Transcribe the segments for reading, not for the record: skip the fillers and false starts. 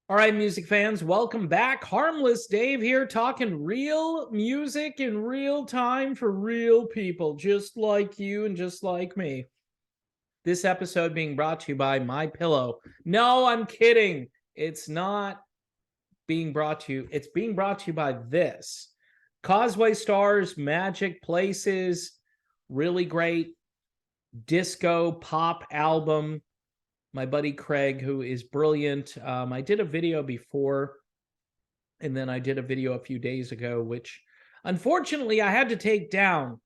All right, music fans, welcome back. Harmless Dave here, talking real music in real time for real people, just like you and just like me. This episode being brought to you by My Pillow. No, I'm kidding. It's not being brought to you. It's being brought to you by this. Causeway Stars, Magic Places, really great disco pop album. My buddy Craig, who is brilliant. I did a video before, and then I did a video a few days ago, which unfortunately I had to take down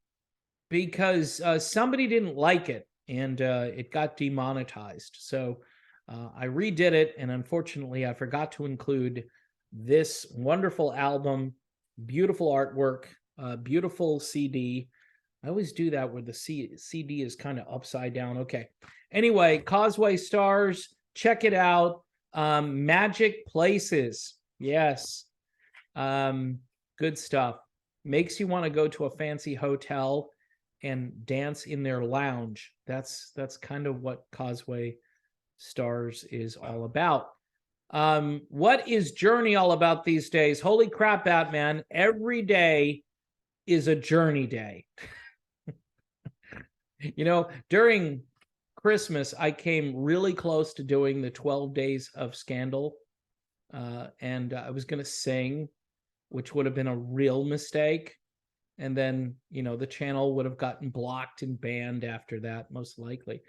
because somebody didn't like it, and it got demonetized. So I redid it, and unfortunately I forgot to include this wonderful album, beautiful artwork, beautiful CD. I always do that where the CD is kind of upside down. Okay. Anyway, Causeway Stars, check it out. Magic Places. Yes. Good stuff. Makes you want to go to a fancy hotel and dance in their lounge. That's kind of what Causeway Stars is all about. What is Journey all about these days? Holy crap, Batman. Every day is a journey day. You know, during Christmas, I came really close to doing the 12 Days of Scandal. And I was going to sing, which would have been a real mistake. And then, you know, the channel would have gotten blocked and banned after that, most likely.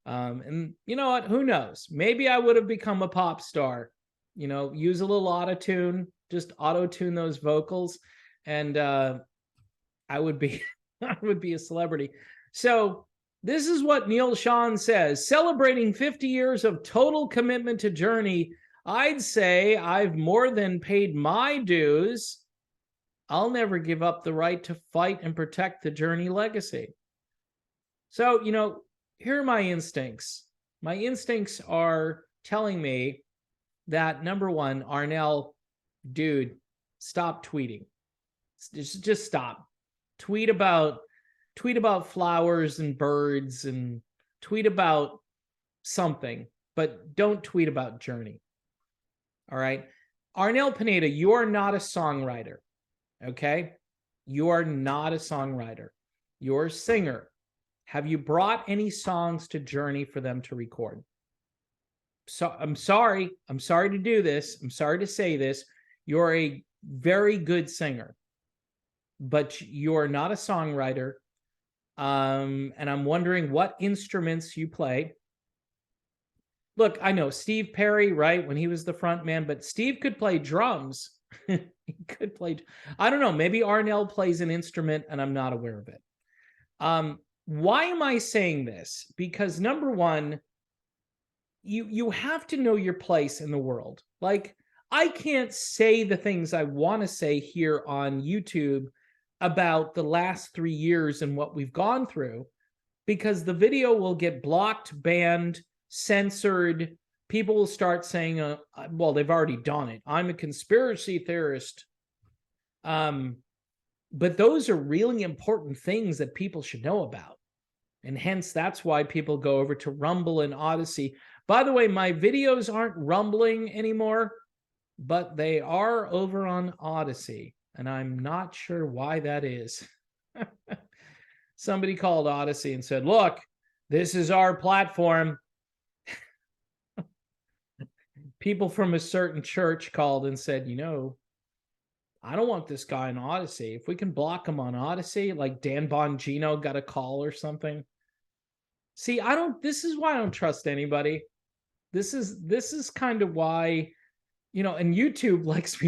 And you know what? Who knows? Maybe I would have become a pop star, you know, use a little auto-tune, just auto-tune those vocals. And I would be, I would be a celebrity. So this is what Neil Sean says. Celebrating 50 years of total commitment to Journey, I'd say I've more than paid my dues. I'll never give up the right to fight and protect the Journey legacy. So, you know, here are my instincts. My instincts are telling me that, number one, Arnel, dude, stop tweeting. Just stop. Tweet about flowers and birds and tweet about something, but don't tweet about Journey. All right. Arnel Pineda, you are not a songwriter. Okay. You are not a songwriter. You're a singer. Have you brought any songs to Journey for them to record? So I'm sorry. I'm sorry to do this. I'm sorry to say this. You're a very good singer, but you're not a songwriter. And I'm wondering what instruments you play. Look, I know Steve Perry, right, when he was the front man, but Steve could play drums. He could play. I don't know. Maybe Arnel plays an instrument and I'm not aware of it. Why am I saying this? Because number one, you have to know your place in the world. Like, I can't say the things I want to say here on YouTube about the last 3 years and what we've gone through, because the video will get blocked, banned, censored. People will start saying, well, they've already done it. I'm a conspiracy theorist. But those are really important things that people should know about. And hence, that's why people go over to Rumble and Odyssey. By the way, my videos aren't rumbling anymore, but they are over on Odyssey. And I'm not sure why that is. Somebody called Odyssey and said, look, this is our platform. People from a certain church called and said, you know, I don't want this guy on Odyssey. If we can block him on Odyssey, like Dan Bongino got a call or something. See, this is why I don't trust anybody. This is kind of why, you know, and YouTube likes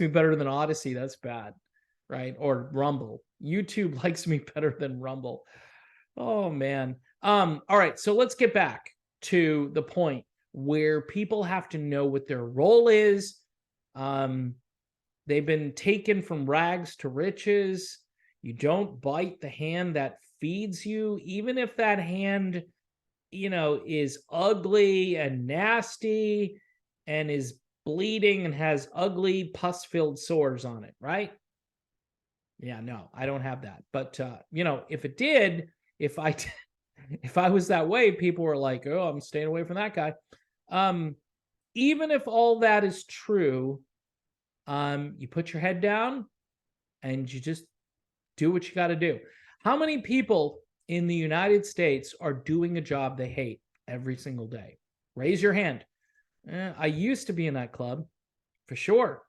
me better than Odyssey. That's bad, right? Or Rumble. YouTube likes me better than Rumble. Oh man. All right, so let's get back to the point where people have to know what their role is. They've been taken from rags to riches. You don't bite the hand that feeds you, even if that hand, you know, is ugly and nasty and is bleeding and has ugly pus-filled sores on it, right? Yeah, no, I don't have that. But you know, if it did, if I was that way, people were like, "Oh, I'm staying away from that guy." even if all that is true, you put your head down and you just do what you got to do. How many people in the United States are doing a job they hate every single day? Raise your hand. I used to be in that club, for sure.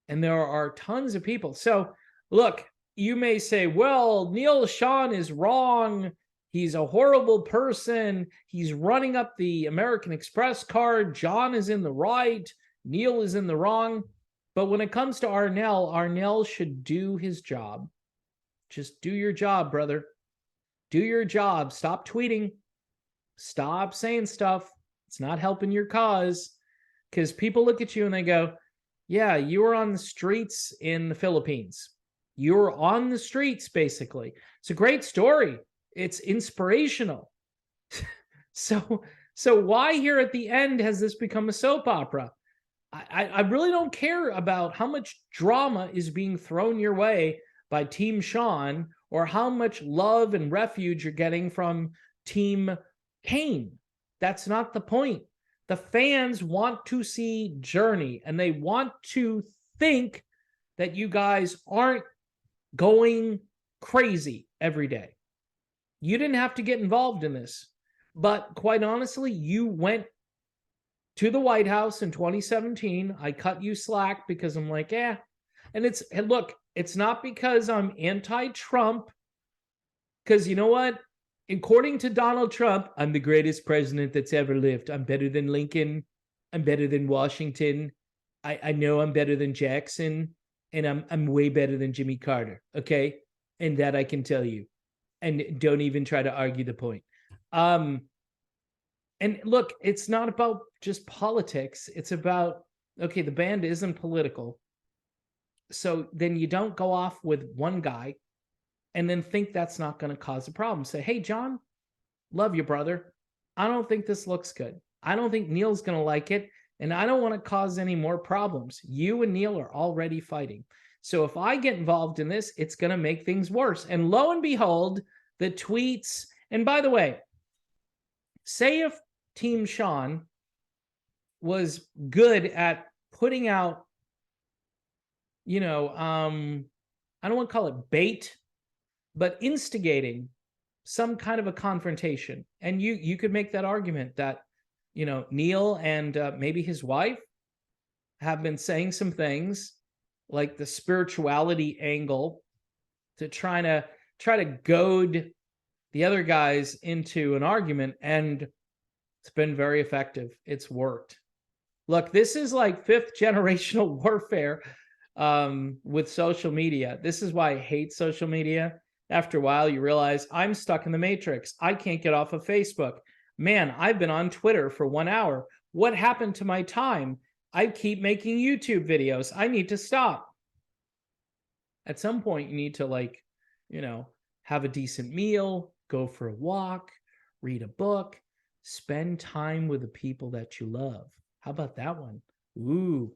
And there are tons of people. So, look, you may say, well, Neil Sean is wrong. He's a horrible person. He's running up the American Express card. John is in the right. Neil is in the wrong. But when it comes to Arnel, Arnel should do his job. Just do your job, brother. Do your job. Stop tweeting. Stop saying stuff. It's not helping your cause. Because people look at you and they go, yeah, you were on the streets in the Philippines. You were on the streets, basically. It's a great story. It's inspirational. So why here at the end has this become a soap opera? I really don't care about how much drama is being thrown your way by Team Sean or how much love and refuge you're getting from Team Kane. That's not the point. The fans want to see Journey, and they want to think that you guys aren't going crazy every day. You didn't have to get involved in this, but quite honestly, you went to the White House in 2017. I cut you slack because I'm like, and look, it's not because I'm anti-Trump, because you know what? According to Donald Trump, I'm the greatest president that's ever lived. I'm better than Lincoln. I'm better than Washington. I know I'm better than Jackson, and I'm way better than Jimmy Carter. Okay, and that I can tell you. And don't even try to argue the point. And look, it's not about just politics. It's about, okay, the band isn't political. So then you don't go off with one guy and then think that's not going to cause a problem. Say, hey, John, love you, brother. I don't think this looks good. I don't think Neil's going to like it. And I don't want to cause any more problems. You and Neil are already fighting. So if I get involved in this, it's going to make things worse. And lo and behold, the tweets. And by the way, say if Team Sean was good at putting out, I don't want to call it bait, but instigating some kind of a confrontation. And you could make that argument that, Neil and maybe his wife have been saying some things like the spirituality angle to try to goad the other guys into an argument. And it's been very effective. It's worked. Look, this is like fifth generational warfare with social media. This is why I hate social media. After a while, you realize I'm stuck in the matrix. I can't get off of Facebook. Man, I've been on Twitter for 1 hour. What happened to my time? I keep making YouTube videos. I need to stop. At some point, you need to have a decent meal, go for a walk, read a book, spend time with the people that you love. How about that one? Ooh,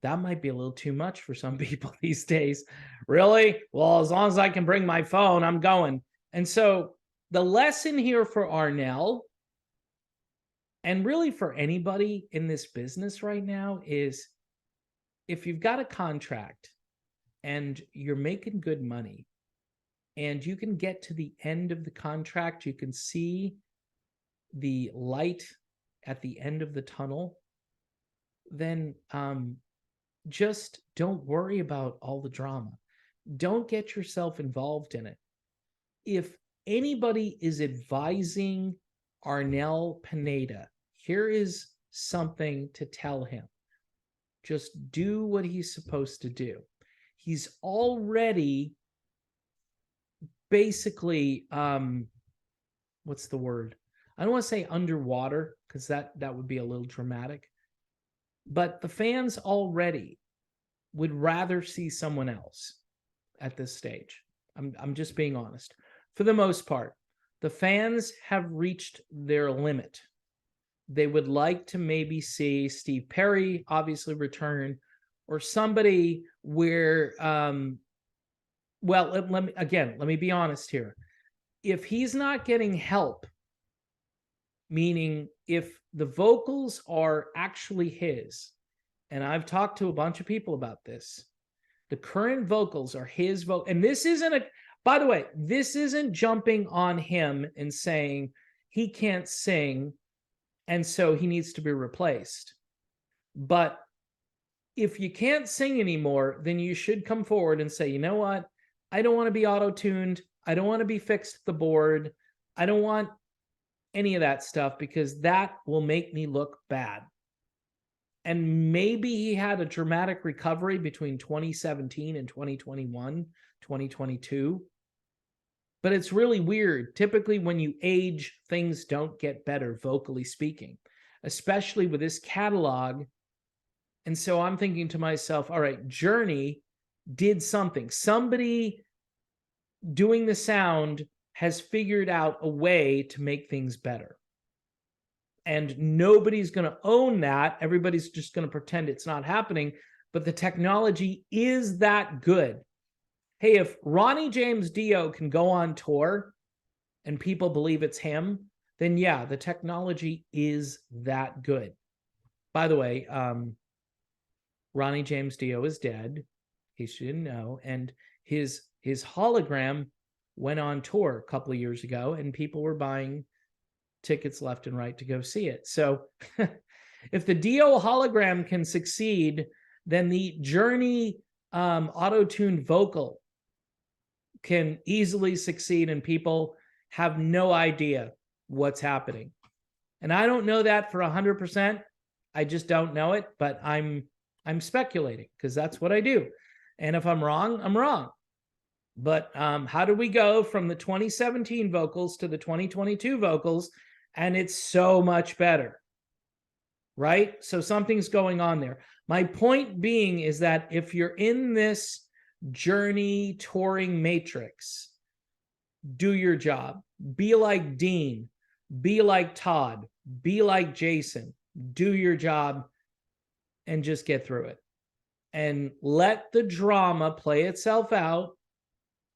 that might be a little too much for some people these days. Really? Well, as long as I can bring my phone, I'm going. And so the lesson here for Arnel, and really for anybody in this business right now, is if you've got a contract and you're making good money and you can get to the end of the contract, you can see the light at the end of the tunnel, then just don't worry about all the drama. Don't get yourself involved in it. If anybody is advising Arnel Pineda, here is something to tell him. Just do what he's supposed to do. He's already basically, what's the word? I don't want to say underwater because that would be a little dramatic. But the fans already would rather see someone else at this stage. I'm just being honest. For the most part, the fans have reached their limit. They would like to maybe see Steve Perry obviously return, or somebody where, let me be honest here. If he's not getting help, meaning if the vocals are actually his, and I've talked to a bunch of people about this, the current vocals are his vocal. And this isn't a, by the way, this isn't jumping on him and saying he can't sing and so he needs to be replaced. But if you can't sing anymore, then you should come forward and say, you know what? I don't want to be auto-tuned. I don't want to be fixed at the board. I don't want any of that stuff because that will make me look bad. And maybe he had a dramatic recovery between 2017 and 2021, 2022. But it's really weird. Typically, when you age, things don't get better, vocally speaking, especially with this catalog. And so I'm thinking to myself, all right, Journey did something. Somebody doing the sound has figured out a way to make things better. And nobody's going to own that. Everybody's just going to pretend it's not happening. But the technology is that good. Hey, if Ronnie James Dio can go on tour and people believe it's him, then yeah, the technology is that good. By the way, Ronnie James Dio is dead, in case you didn't know, and his hologram went on tour a couple of years ago, and people were buying tickets left and right to go see it. So if the Dio hologram can succeed, then the Journey auto-tuned vocal can easily succeed, and people have no idea what's happening. And I don't know that for 100%. I just don't know it, but I'm speculating because that's what I do. And if I'm wrong, I'm wrong. But how do we go from the 2017 vocals to the 2022 vocals? And it's so much better, right? So something's going on there. My point being is that if you're in this Journey touring matrix, do your job. Be like Dean. Be like Todd. Be like Jason. Do your job and just get through it. And let the drama play itself out.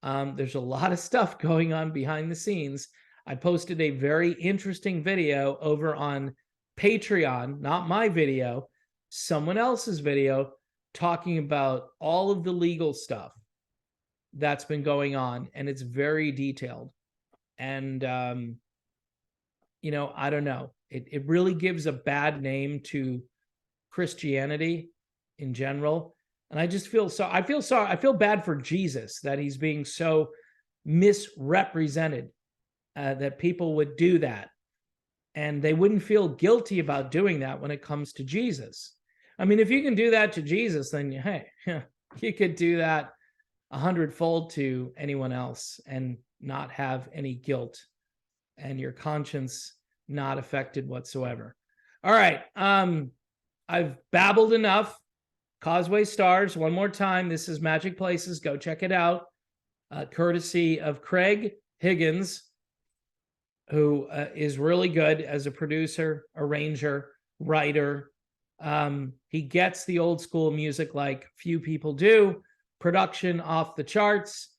There's a lot of stuff going on behind the scenes. I posted a very interesting video over on Patreon, not my video, someone else's video, talking about all of the legal stuff that's been going on, and it's very detailed. And, you know, I don't know. It really gives a bad name to Christianity in general. And I just feel so, I feel bad for Jesus that he's being so misrepresented, that people would do that. And they wouldn't feel guilty about doing that when it comes to Jesus. I mean, if you can do that to Jesus, then hey, you could do that 100-fold to anyone else and not have any guilt and your conscience not affected whatsoever. All right. I've babbled enough. Causeway Stars, one more time. This is Magic Places. Go check it out. Courtesy of Craig Higgins, who is really good as a producer, arranger, writer. He gets the old school music like few people do. Production off the charts.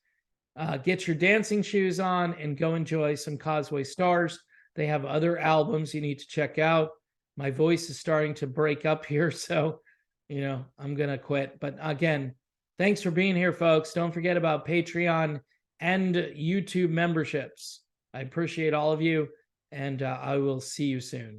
Get your dancing shoes on and go enjoy some Causeway Stars. They have other albums you need to check out. My voice is starting to break up here, so, you know, I'm going to quit. But again, thanks for being here, folks. Don't forget about Patreon and YouTube memberships. I appreciate all of you, and I will see you soon.